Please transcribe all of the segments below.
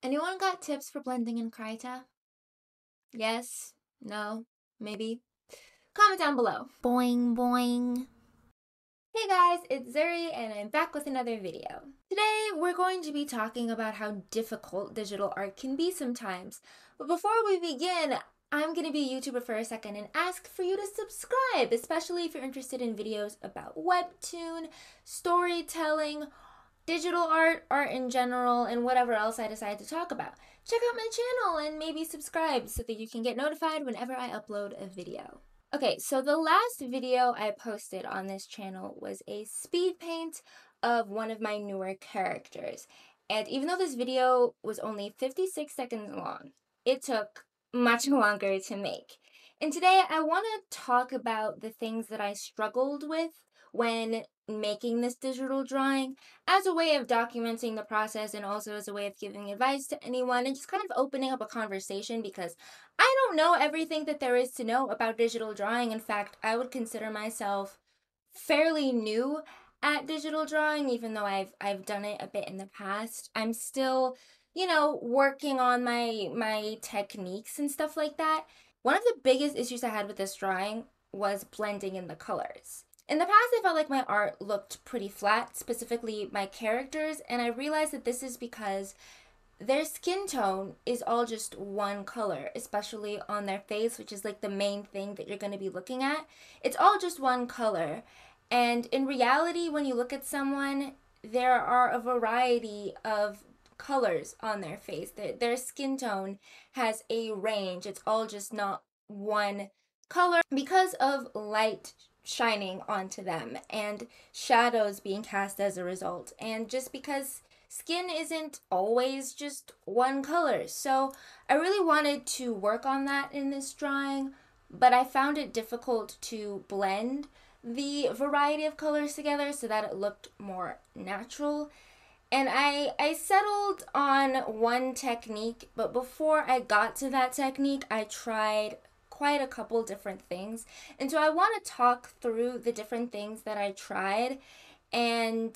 Anyone got tips for blending in Krita? Yes? No? Maybe? Comment down below. Boing boing. Hey guys, it's Zuri and I'm back with another video. Today we're going to be talking about how difficult digital art can be sometimes. But before we begin, I'm going to be a YouTuber for a second and ask for you to subscribe, especially if you're interested in videos about Webtoon, storytelling, digital art, art in general, and whatever else I decide to talk about. Check out my channel and maybe subscribe so that you can get notified whenever I upload a video. Okay, so the last video I posted on this channel was a speed paint of one of my newer characters. And even though this video was only 56 seconds long, it took much longer to make. And today I want to talk about the things that I struggled with when making this digital drawing as a way of documenting the process and also as a way of giving advice to anyone and just kind of opening up a conversation because I don't know everything that there is to know about digital drawing. In fact, I would consider myself fairly new at digital drawing, even though I've done it a bit in the past. I'm still, working on my techniques and stuff like that. One of the biggest issues I had with this drawing was blending in the colors. In the past, I felt like my art looked pretty flat, specifically my characters, and I realized that this is because their skin tone is all just one color, especially on their face, which is like the main thing that you're going to be looking at. It's all just one color. And in reality, when you look at someone, there are a variety of colors on their face. Their skin tone has a range. It's all just not one color because of light shining onto them and shadows being cast as a result, and just because skin isn't always just one color. So I really wanted to work on that in this drawing, but I found it difficult to blend the variety of colors together so that it looked more natural. And I settled on one technique, but before I got to that technique, I tried quite a couple different things. And so I want to talk through the different things that I tried and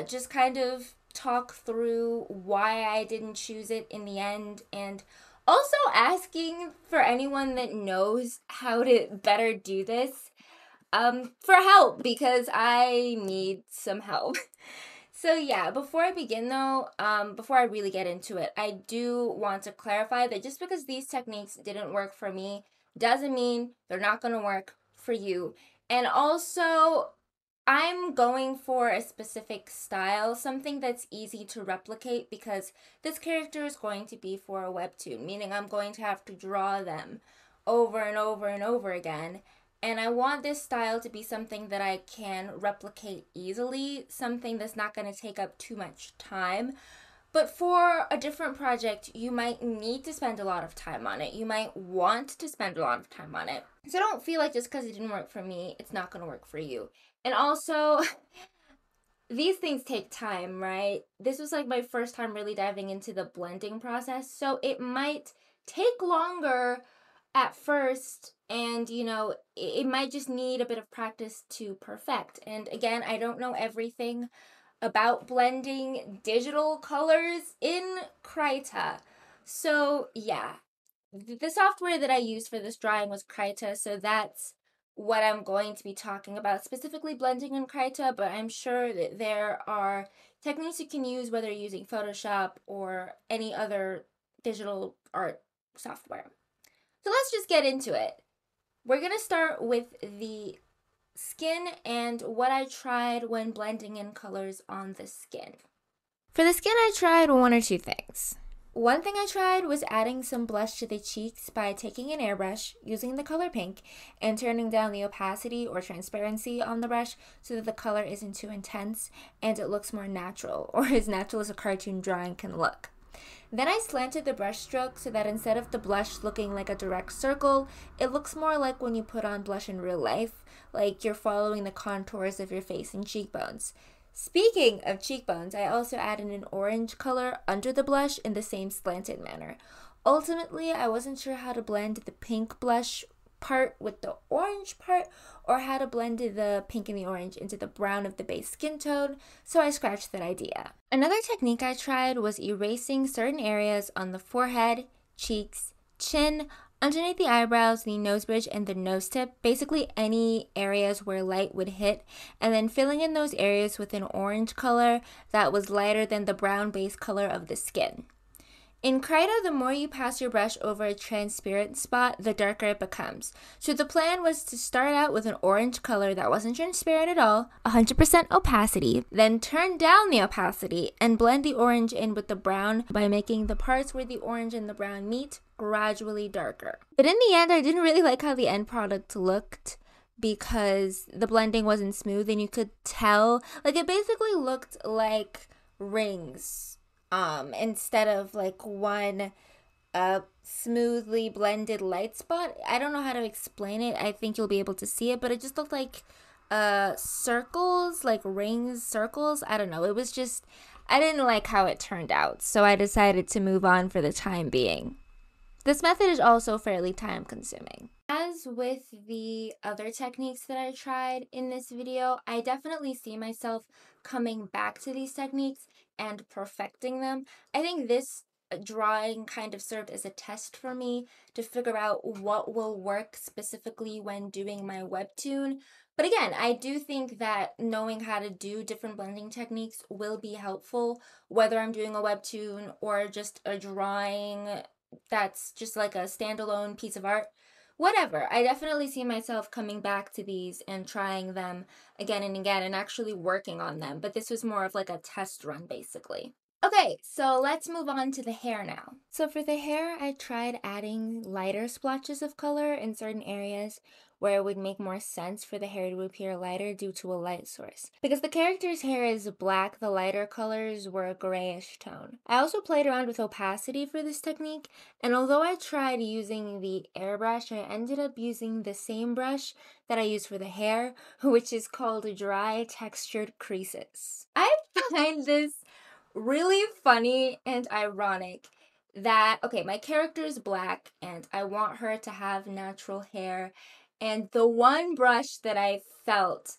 just kind of talk through why I didn't choose it in the end, and also asking for anyone that knows how to better do this for help, because I need some help. So before I begin though, before I really get into it, I do want to clarify that just because these techniques didn't work for me doesn't mean they're not going to work for you. And also, I'm going for a specific style, something that's easy to replicate, because this character is going to be for a webtoon, meaning I'm going to have to draw them over and over and over again. And I want this style to be something that I can replicate easily, something that's not going to take up too much time. But for a different project, you might need to spend a lot of time on it. You might want to spend a lot of time on it. So don't feel like just because it didn't work for me, it's not going to work for you. And also, these things take time, right? This was like my first time really diving into the blending process, so it might take longer at first, and it might just need a bit of practice to perfect. And again, I don't know everything about blending digital colors in Krita. So the software that I used for this drawing was Krita, so that's what I'm going to be talking about, specifically blending in Krita, but I'm sure that there are techniques you can use whether you're using Photoshop or any other digital art software. So let's just get into it. We're going to start with the skin and what I tried when blending in colors on the skin. For the skin, I tried one or two things. One thing I tried was adding some blush to the cheeks by taking an airbrush, using the color pink, and turning down the opacity or transparency on the brush so that the color isn't too intense and it looks more natural, or as natural as a cartoon drawing can look. Then I slanted the brush stroke so that instead of the blush looking like a direct circle, it looks more like when you put on blush in real life, like you're following the contours of your face and cheekbones. Speaking of cheekbones, I also added an orange color under the blush in the same slanted manner. Ultimately, I wasn't sure how to blend the pink blush part with the orange part, or how to blend the pink and the orange into the brown of the base skin tone, so I scratched that idea. Another technique I tried was erasing certain areas on the forehead, cheeks, chin, underneath the eyebrows, the nose bridge, and the nose tip, basically any areas where light would hit, and then filling in those areas with an orange color that was lighter than the brown base color of the skin. In Krita, the more you pass your brush over a transparent spot, the darker it becomes. So the plan was to start out with an orange color that wasn't transparent at all, 100% opacity, then turn down the opacity and blend the orange in with the brown by making the parts where the orange and the brown meet gradually darker. But in the end, I didn't really like how the end product looked because the blending wasn't smooth and you could tell, like, it basically looked like rings. Instead of like one smoothly blended light spot. I don't know how to explain it. I think you'll be able to see it, but it just looked like circles, like rings, circles. I don't know. It was just, I didn't like how it turned out, so I decided to move on for the time being. This method is also fairly time consuming. As with the other techniques that I tried in this video, I definitely see myself coming back to these techniques and perfecting them. I think this drawing kind of served as a test for me to figure out what will work specifically when doing my webtoon. But again, I do think that knowing how to do different blending techniques will be helpful, whether I'm doing a webtoon or just a drawing that's just like a standalone piece of art. Whatever, I definitely see myself coming back to these and trying them again and again and actually working on them, but this was more of like a test run basically. Okay, so let's move on to the hair now. So for the hair, I tried adding lighter splotches of color in certain areas where it would make more sense for the hair to appear lighter due to a light source. Because the character's hair is black, the lighter colors were a grayish tone. I also played around with opacity for this technique, and although I tried using the airbrush, I ended up using the same brush that I use for the hair, which is called Dry Textured Creases. I find this really funny and ironic that, okay, my character is black and I want her to have natural hair, and the one brush that I felt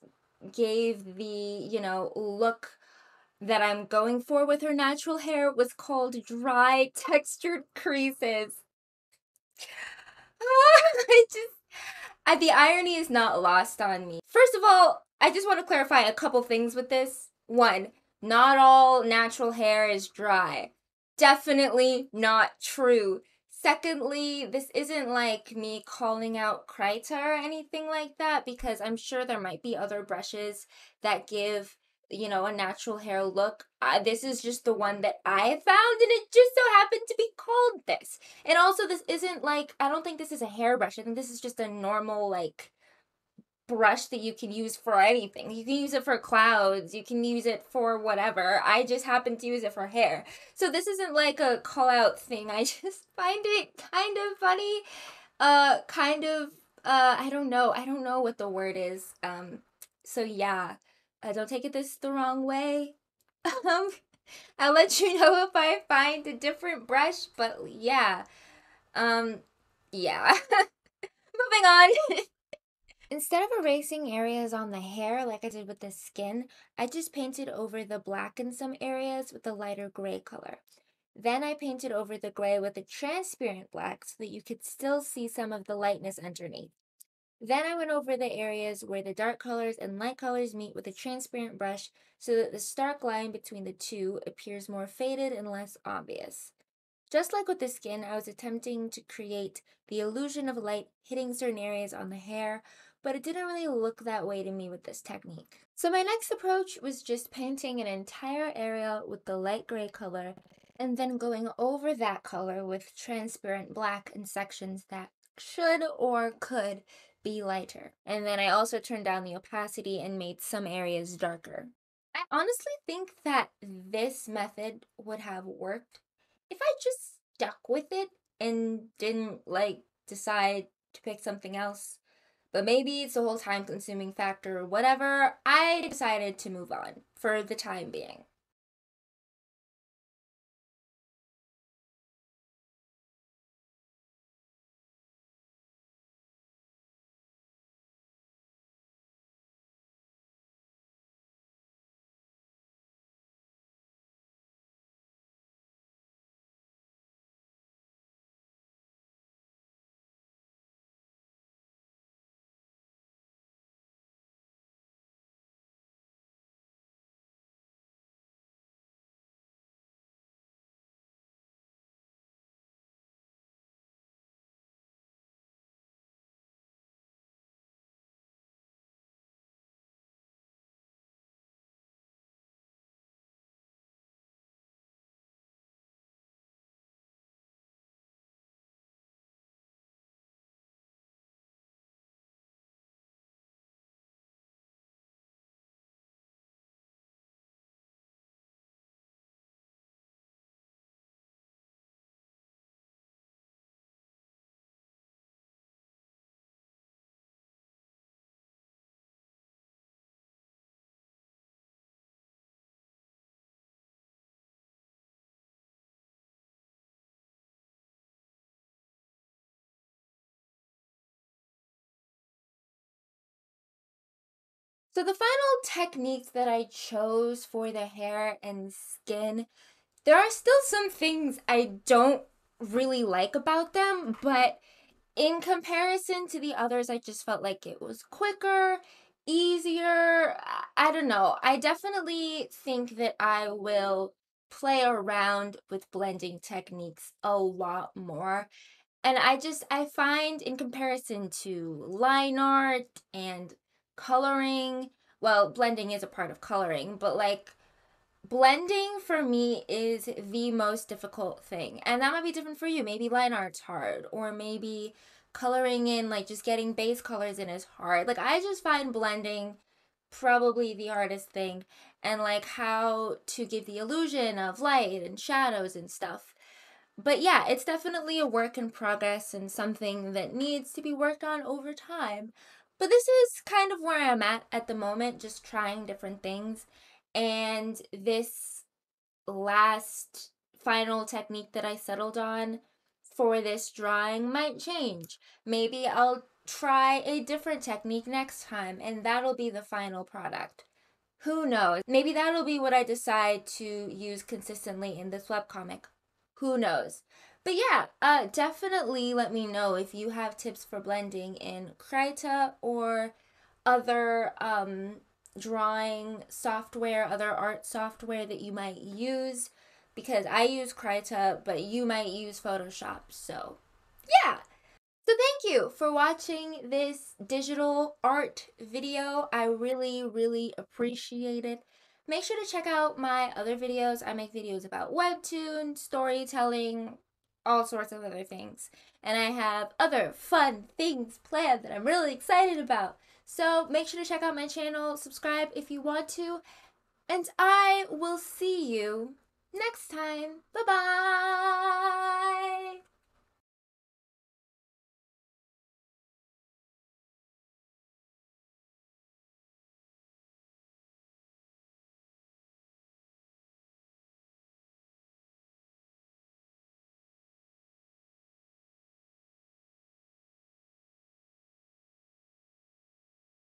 gave the, look that I'm going for with her natural hair was called Dry Textured Creases. The irony is not lost on me. First of all, I just want to clarify a couple things with this. One, not all natural hair is dry. Definitely not true. Secondly, this isn't like me calling out Krita or anything like that, because I'm sure there might be other brushes that give, a natural hair look. This is just the one that I found, and it just so happened to be called this. And also, this isn't like, I don't think this is a hairbrush. I think this is just a normal, like, brush that you can use for anything. You can use it for clouds, you can use it for whatever. I just happen to use it for hair. So this isn't like a call out thing. I just find it kind of funny. I don't know what the word is. So yeah, don't take it this the wrong way. I'll let you know if I find a different brush, but yeah. Yeah. Moving on. Instead of erasing areas on the hair like I did with the skin, I just painted over the black in some areas with a lighter gray color. Then I painted over the gray with a transparent black so that you could still see some of the lightness underneath. Then I went over the areas where the dark colors and light colors meet with a transparent brush so that the stark line between the two appears more faded and less obvious. Just like with the skin, I was attempting to create the illusion of light hitting certain areas on the hair, but it didn't really look that way to me with this technique. So my next approach was just painting an entire area with the light gray color and then going over that color with transparent black in sections that should or could be lighter. And then I also turned down the opacity and made some areas darker. I honestly think that this method would have worked if I just stuck with it and didn't decide to pick something else. But maybe it's the whole time consuming factor or whatever. I decided to move on for the time being. So the final techniques that I chose for the hair and skin, there are still some things I don't really like about them, but in comparison to the others, I just felt like it was quicker, easier. I don't know. I definitely think that I will play around with blending techniques a lot more. And I find in comparison to line art and coloring, well, blending is a part of coloring, but like blending for me is the most difficult thing. And that might be different for you. Maybe line art's hard, or maybe coloring in, like just getting base colors in is hard. Like I just find blending probably the hardest thing, and like how to give the illusion of light and shadows and stuff. But yeah, it's definitely a work in progress and something that needs to be worked on over time. But this is kind of where I'm at the moment, just trying different things. And this last final technique that I settled on for this drawing might change. Maybe I'll try a different technique next time, and that'll be the final product. Who knows? Maybe that'll be what I decide to use consistently in this webcomic. Who knows? But yeah, definitely let me know if you have tips for blending in Krita or other drawing software, other art software that you might use, because I use Krita, but you might use Photoshop. So yeah. So thank you for watching this digital art video. I really, really appreciate it. Make sure to check out my other videos. I make videos about Webtoon, storytelling, all sorts of other things. And I have other fun things planned that I'm really excited about. So make sure to check out my channel, subscribe if you want to, and I will see you next time. Bye-bye!